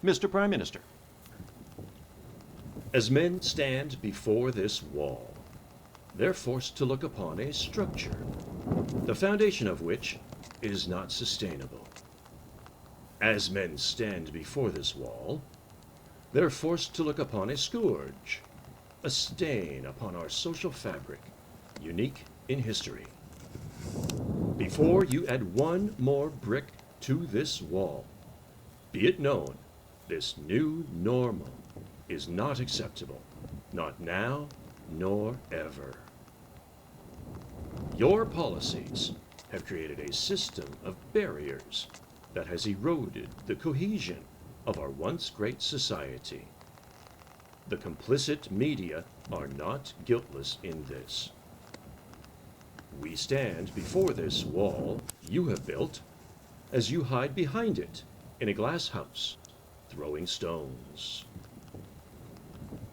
Mr. Prime Minister. As men stand before this wall, they're forced to look upon a structure, the foundation of which is not sustainable. As men stand before this wall, they're forced to look upon a scourge, a stain upon our social fabric, unique in history. Before you add one more brick to this wall, be it known, this new normal is not acceptable, not now nor ever. Your policies have created a system of barriers that has eroded the cohesion of our once great society. The complicit media are not guiltless in this. We stand before this wall you have built as you hide behind it in a glass house, throwing stones.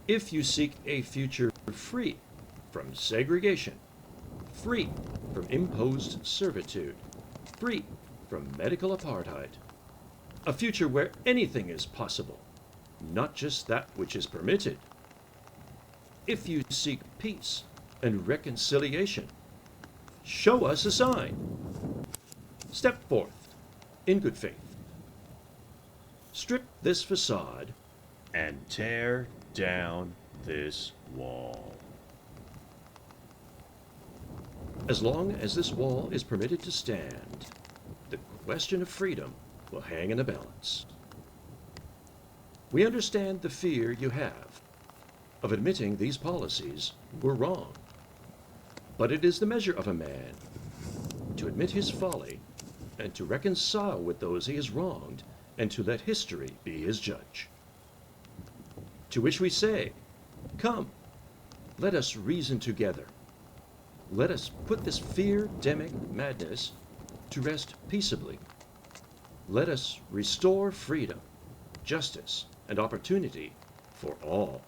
If you seek a future free from segregation, free from imposed servitude, free from medical apartheid, a future where anything is possible, not just that which is permitted. If you seek peace and reconciliation, show us a sign. Step forth in good faith. Strip this facade and tear down this wall. As long as this wall is permitted to stand, the question of freedom will hang in the balance. We understand the fear you have of admitting these policies were wrong, but it is the measure of a man to admit his folly and to reconcile with those he has wronged and to let history be his judge. To which we say, come, let us reason together. Let us put this fear-demic madness to rest peaceably. Let us restore freedom, justice, and opportunity for all.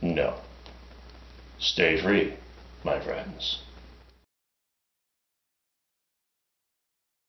No. Stay free, my friends.